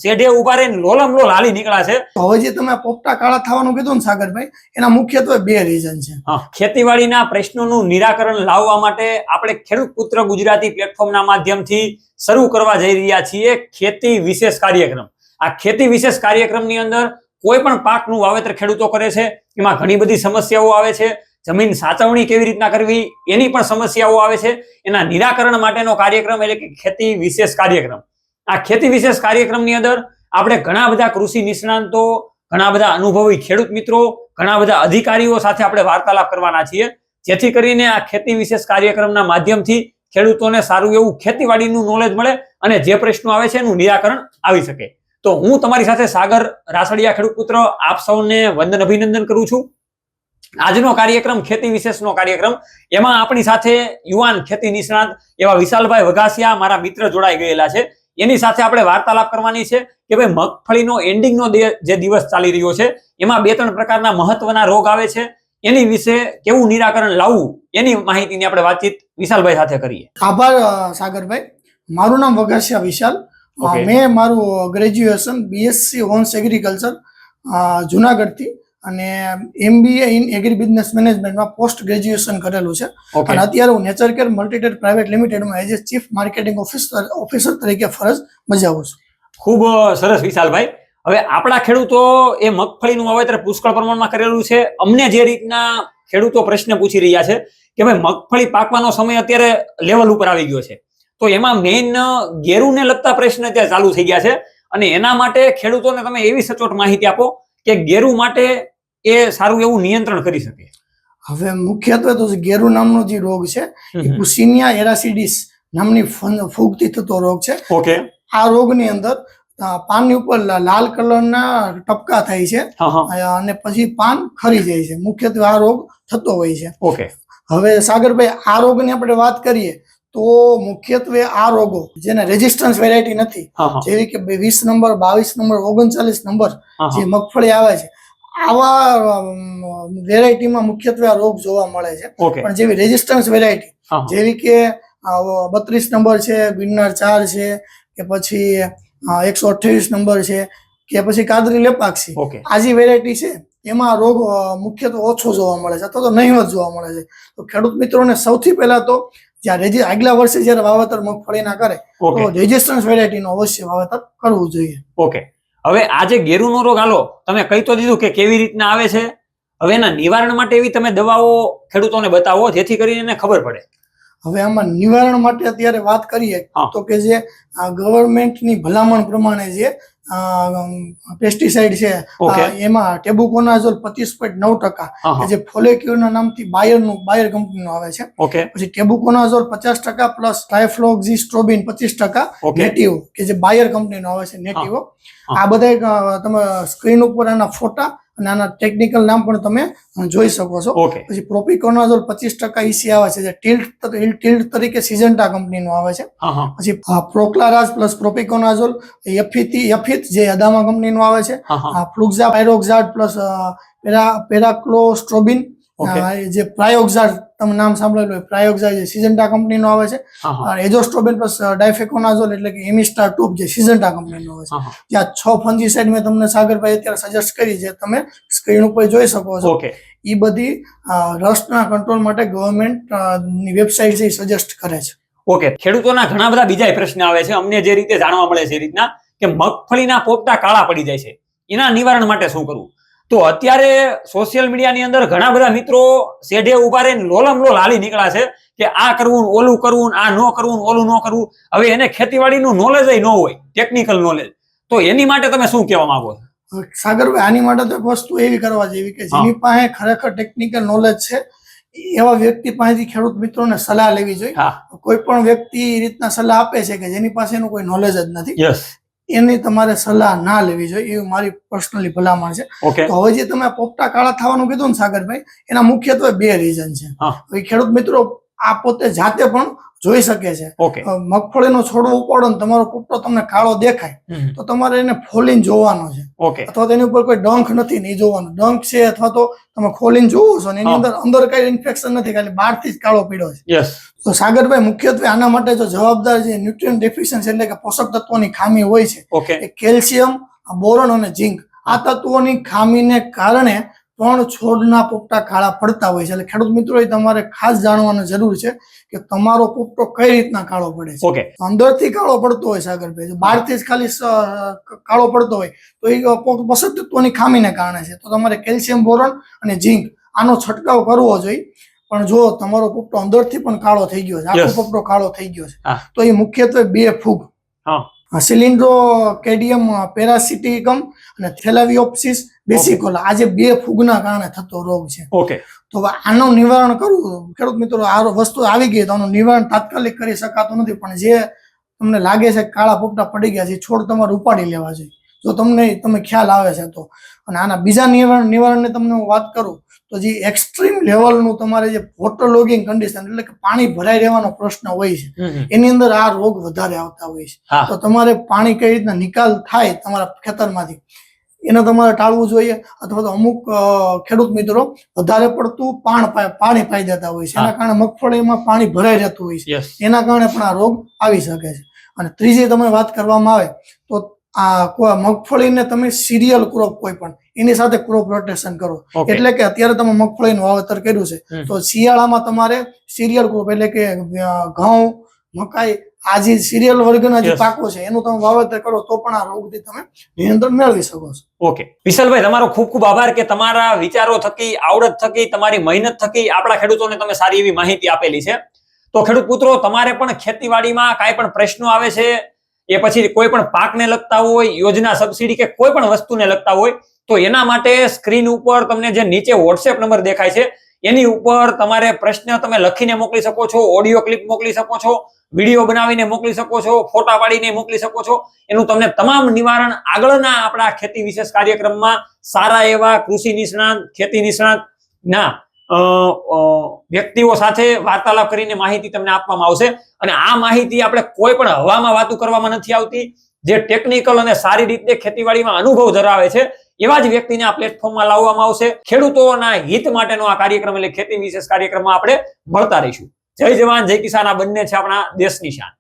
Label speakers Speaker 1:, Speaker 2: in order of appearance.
Speaker 1: શેઢે ઉભા રહીને લોલમ લોલ હાલી નીકળ્યા છે.
Speaker 2: હવે જે તમે પોપટા કાળા થવાનું કીધું ને સાગરભાઈ, એના મુખ્યત્વે બે રીઝન છે.
Speaker 1: ખેતીવાડીના પ્રશ્નોનું નિરાકરણ લાવવા માટે આપણે ખેડૂત પુત્ર ગુજરાતી પ્લેટફોર્મના માધ્યમથી શરૂ કરવા જઈ રહ્યા છીએ ખેતી વિશેષ કાર્યક્રમ. આ ખેતી વિશેષ કાર્યક્રમની અંદર કોઈ પણ પાકનું વાવેતર ખેડૂતો કરે છે, એમાં ઘણી બધી સમસ્યાઓ આવે છે. જમીન સાચવણી કેવી રીતના કરવી એની પણ સમસ્યાઓ આવે છે. એના નિરાકરણ માટેનો કાર્યક્રમ એટલે કે ખેતી વિશેષ કાર્યક્રમ. આ ખેતી વિશેષ કાર્યક્રમની અંદર આપણે ઘણા બધા કૃષિ નિષ્ણાંતો, ઘણા બધા અનુભવી ખેડૂત મિત્રો, ઘણા બધા અધિકારીઓ સાથે આપણે વાર્તાલાપ કરવાના છીએ, જેથી કરીને આ ખેતી વિશેષ કાર્યક્રમના માધ્યમથી ખેડૂતોને સારું એવું ખેતીવાડીનું નોલેજ મળે અને જે પ્રશ્નો આવે છે એનું નિરાકરણ આવી શકે. તો હું તમારી સાથે સાગર રાસડિયા ખેડૂત પુત્ર આપ સૌને વંદન અભિનંદન કરું છું. આજનો કાર્યક્રમ ખેતી વિશેષનો કાર્યક્રમ, એમાં આપણી સાથે યુવાન ખેતી નિષ્ણાંત એવા વિશાલભાઈ વઘાસિયા મારા મિત્ર જોડાઈ ગયેલા છે. એની સાથે આપણે વાર્તાલાપ કરવાની છે કે ભાઈ મગફળીનો એન્ડિંગનો જે દિવસ ચાલી રહ્યો છે એમાં 2-3 પ્રકારના મહત્વના રોગ આવે છે, એની વિશે કેવું નિરાકરણ લાવવું એની માહિતીની આપણે વાતચીત વિશાલભાઈ સાથે કરીએ.
Speaker 2: આભાર સાગરભાઈ. મારું નામ વઘાસિયા વિશાલ. મેં મારું ગ્રેજ્યુએશન BSc હોન્સ એગ્રીકલ્ચર જુનાગઢથી અને MBA ઇન એગ્રી બિઝનેસ મેનેજમેન્ટમાં પોસ્ટ ગ્રેજ્યુએશન કરેલું છે. અને અત્યારે હું નેચરકેર મલ્ટીટેડ પ્રાઇવેટ લિમિટેડમાં as a chief marketing officer તરીકે ફરજ બજાવું છું.
Speaker 1: ખૂબ સરસ વિશાલભાઈ. હવે આપણા ખેડૂતો એ મગફળીનું વાવેતર પુષ્કળ પ્રમાણમાં કરેલું છે. અમને જે રીતના ખેડૂતો પ્રશ્ન પૂછી રહ્યા છે કે ભાઈ મગફળી પાકવાનો સમય અત્યારે લેવલ ઉપર આવી ગયો છે, તો એમાં મેઇન ગેરુને લગતા પ્રશ્ન અત્યારે ચાલુ થઈ ગયા છે અને એના માટે ખેડૂતોને તમે એવી સચોટ માહિતી આપો કે ગેરુ માટે એ સારું એવું નિયંત્રણ કરી શકે.
Speaker 2: હવે મુખ્યત્વે તો ગેરુ નામનો જે રોગ છે એ પુસિનિયા એરાસિડિસ નામની ફૂગથી થતો રોગ છે.
Speaker 1: ઓકે.
Speaker 2: આ રોગની અંદર પાનની ઉપર લાલ કલરના ટપકા થાય છે અને પછી પાન ખરી જાય છે. મુખ્યત્વે આ રોગ થતો હોય છે.
Speaker 1: ઓકે.
Speaker 2: હવે સાગરભાઈ, આ રોગની આપણે વાત કરીએ તો મુખ્યત્વે આ રોગો જેને રેઝિસ્ટન્સ વેરાયટી નથી, જેવી કે 20 નંબર, 22 નંબર, 39 નંબર જે મગફળી આવે છે, આવા વેરાયટીમાં મુખ્યત્વે આ રોગ જોવા મળે છે. પણ જેવી રેઝિસ્ટન્સ વેરાયટી જેવી કે 32 નંબર છે, ગિરનાર 4 છે, કે પછી 128 નંબર છે, કે પછી કાદરી લેપાક્ષી, આ જે વેરાયટી છે એમાં રોગ મુખ્યત્વે ઓછો જોવા મળે છે અથવા તો નહીવત જોવા મળે છે. તો ખેડૂત મિત્રોને સૌથી પહેલા તો જ્યારે આગલા વર્ષે જયારે વાવેતર મગફળીના કરે તો રેઝિસ્ટન્સ વેરાયટીનું અવશ્ય વાવેતર કરવું જોઈએ.
Speaker 1: ઓકે. હવે આ જે ગેરુનો રોગ આલો તમે કહી તો દીધું કે કેવી રીતના આવે છે. હવે એના નિવારણ માટે એવી તમે દવાઓ ખેડૂતોને બતાવો જેથી કરીને એને ખબર પડે.
Speaker 2: હવે આમાં નિવારણ માટે અત્યારે વાત કરીએ તો કે જે ગવર્મેન્ટની ભલામણ પ્રમાણે જે પેસ્ટિસાઇડ છે એમાં ટેબુકોનાઝોલ 25.9%, જે ફોલેક્યુરના નામથી બાયર કંપનીનો આવે છે. પછી ટેબુકોનાઝોલ 50% પ્લસ ટ્રાયફ્લોક્ઝિસ્ટ્રોબિન 25% નેટિવ, કે જે બાયર કંપનીનો આવે છે નેટિવો. આ બધા તમે સ્ક્રીન ઉપર આના ફોટા અને આના ટેકનિકલ નામ પણ તમે જોઈ શકો છો. પછી પ્રોપિકોનાઝોલ 25% EC આવે છે, જે ટિલ્ટ તરીકે સિઝન્ટા કંપનીનું આવે છે. પછી પ્રોક્લારાઝ પ્લસ પ્રોપિકોનાઝોલ એફિથ જે અદામા કંપનીનું આવે છે. ફ્લુક્ઝા પાયરોક્ઝાડ પ્લસ પેરાક્લોસ્ટ્રોબિન, જે પ્રાયોક્ઝાડ તમે નામ સાંભળેલું હોય, પ્રાયોક્ઝાડ જે સિઝન્ટા કંપનીનો આવે છે. એઝોસ્ટ્રોબિન પ્લસ ડાયફેકોનાઝોલ એટલે કે એમિસ્ટાર ટૂબ જે સિઝન્ટા કંપનીનો આવે છે. ત્યાં 6 ફંજીસાઇડ મેં તમને સાગરભાઈ અત્યારે સજેસ્ટ કરી, જે તમે સ્ક્રીન ઉપર જોઈ શકો છો. એ બધી રસ્ટના કંટ્રોલ માટે ગવર્મેન્ટ ની વેબસાઇટ છે સજેસ્ટ કરે છે.
Speaker 1: ઓકે. ખેડૂતોના ઘણા બધા બીજા પ્રશ્ન આવે છે. અમને જે રીતે જાણવા મળે છે એ રીતના કે મગફળીના પોપટા કાળા પડી જાય છે, એના નિવારણ માટે શું કરવું? તો અત્યારે સોશિયલ મીડિયાની અંદર ઘણા બધા મિત્રો શેઢે ઉભા રહીને લોલમ લોલ હાલી નીકળ્યા છે કે આ કરવું, ઓલું કરવું, આ ન કરવું, ઓલું ન કરવું. હવે એને ખેતીવાડીનું નોલેજ ન હોય, ટેકનિકલ નોલેજ, તો એની માટે તમે શું કહેવા માંગો છો?
Speaker 2: સાગરભાઈ, આની માટે તો એક વસ્તુ એવી કરવા જેવી કે જેની પાસે ખરેખર ટેકનિકલ નોલેજ છે એવા વ્યક્તિ પાસેથી ખેડૂત મિત્રોને સલાહ લેવી જોઈએ. કોઈ પણ વ્યક્તિ એ રીતના સલાહ આપે છે કે જેની પાસે એનું કોઈ નોલેજ જ નથી, એની તમારે સલાહ ના લેવી જોઈએ, એ મારી પર્સનલી ભલામણ છે. તો હવે જે તમે પોપટા કાળા થવાનું કીધું ને સાગરભાઈ, એના મુખ્યત્વે બે રીઝન છે. ખેડૂત મિત્રો આ પોતે જાતે પણ જોઈ શકે છે.
Speaker 1: ઓકે.
Speaker 2: મગફળીનો છોડવો ઉપાડો ને તમારો પોપટો તમને કાળો દેખાય તો તમારે એને ખોલીને જોવાનો છે.
Speaker 1: ઓકે.
Speaker 2: અથવા તેની ઉપર કોઈ ડંખ નથી ને એ જોવાનું. ડંખ છે અથવા તો તમે ખોલીને જોવો છો ને એની અંદર કઈ ઇન્ફેક્શન નથી, ખાલી બહારથી જ કાળો પીળો છે.
Speaker 1: યસ.
Speaker 2: તો સાગરભાઈ મુખ્યત્વે આના માટે જો જવાબદાર છે ન્યુટ્રિયન્ટ ડેફિશિયન્સી એટલે કે પોષક તત્વોની ખામી હોય છે.
Speaker 1: ઓકે.
Speaker 2: એ કેલ્શિયમ, બોરોન અને ઝીંક આ તત્વોની ખામીને કારણે પણ છોડના પોપટા કાળા પડતા હોય છે. એટલે ખેડૂત મિત્રો તમારે ખાસ જાણવાની જરૂર છે કે તમારો પોપટો કઈ રીતના કાળો પડે છે.
Speaker 1: ઓકે.
Speaker 2: અંદરથી કાળો પડતો હોય સાગરભાઈ, જો બહારથી જ ખાલી કાળો પડતો હોય તો એ પોષક તત્વોની ખામીને કારણે છે. તો તમારે કેલ્શિયમ, બોરોન અને ઝીંક આનો છંટકાવ કરવો જોઈએ. પણ જો તમારો પોપટો અંદરથી પણ કાળો થઈ ગયો છે, આખો પોપટો કાળો થઈ ગયો છે, તો એ મુખ્યત્વે 2 ફૂગ, સિલિન્ડ્રોકેડિયમ પેરાસિટિકમ અને થેલાવિયોપ્સિસ બેસિકોલા, આ જે 2 ફૂગના કારણે થતો રોગ છે.
Speaker 1: ઓકે.
Speaker 2: તો આનું નિવારણ કરવું ખેડૂત મિત્રો, આ વસ્તુ આવી ગઈ તો આનું નિવારણ તાત્કાલિક કરી શકાતું નથી. પણ જે તમને લાગે છે કાળા પોપટા પડી ગયા છે, છોડ તમારે ઉપાડી લેવા જોઈએ જો તમે ખ્યાલ આવે છે તો. અને આના બીજા નિવારણની તમને હું વાત કરું તો જે એક્સ્ટ્રીમ લેવલનું તમારે જે વોટર લોગિંગ કન્ડિશન એટલે કે પાણી ભરાઈ રહેવાનો પ્રશ્ન હોય છે, એની અંદર આ રોગ વધારે આવતા હોય છે. તો તમારે પાણી કઈ રીતના નિકાલ થાય તમારા ખેતરમાંથી એને તમારે ટાળવું જોઈએ. અથવા તો અમુક ખેડૂત મિત્રો વધારે પડતું પાણી પાઈ દેતા હોય છે, એના કારણે મગફળીમાં પાણી ભરાઈ રહેતું હોય છે, એના કારણે પણ આ રોગ આવી શકે છે. અને ત્રીજી તમે વાત કરવામાં આવે તો આ મગફળીને તમે સિરિયલ ક્રોપ કોઈ પણ એની સાથે ક્રોપ રોટેશન કરો. એટલે કે અત્યારે તમે મગફળીનું વાવેતર કર્યું છે તો શિયાળામાં તમારે સિરિયલ ક્રોપ એટલે કે ઘઉં, મકાઈ, આ જે સિરિયલ વર્ગના જે પાકો છે એનું તમે વાવેતર કરો તો પણ આ રોગથી તમે નિયંત્રણ મેળવી શકો છો.
Speaker 1: ઓકે. વિશાલભાઈ, તમારો ખૂબ ખૂબ આભાર કે તમારા વિચારો થકી, આવડત થકી, તમારી મહેનત થકી આપણા ખેડૂતોને તમે સારી એવી માહિતી આપેલી છે. તો ખેડૂત પુત્રો, તમારે પણ ખેતીવાડીમાં કાંઈ પણ પ્રશ્નો આવે છે, એ પછી કોઈ પણ પાકને લગતા હોય, યોજના, સબસિડી કે કોઈ પણ વસ્તુને લગતા હોય, તો એના માટે સ્ક્રીન ઉપર તમને જે નીચે વોટ્સએપ નંબર દેખાય છે એની ઉપર તમારે પ્રશ્ન તમે લખીને મોકલી શકો છો, ઓડિયો ક્લિપ મોકલી શકો છો, વિડીયો બનાવીને મોકલી શકો છો, ફોટા પાડીને મોકલી શકો છો. એનું તમને તમામ નિવારણ આગળના આપણા ખેતી વિશેષ કાર્યક્રમમાં સારા એવા કૃષિ નિષ્ણાત, ખેતી નિષ્ણાત ના વ્યક્તિઓ સાથે વાર્તાલાપ કરીને માહિતી તમને આપવામાં આવશે. અને આ માહિતી આપણે કોઈ પણ હવામાં વાતું કરવામાં નથી આવતી. જે ટેકનિકલ અને સારી રીતે ખેતીવાડીમાં અનુભવ ધરાવે છે એવા જ વ્યક્તિને આ પ્લેટફોર્મમાં લાવવામાં આવશે. ખેડૂતોના હિત માટેનો આ કાર્યક્રમ એટલે ખેતી વિશેષ કાર્યક્રમમાં આપણે મળતા રહીશું. જય જવાન, જય કિસાન, આ બંને છે આપણા દેશની શાન.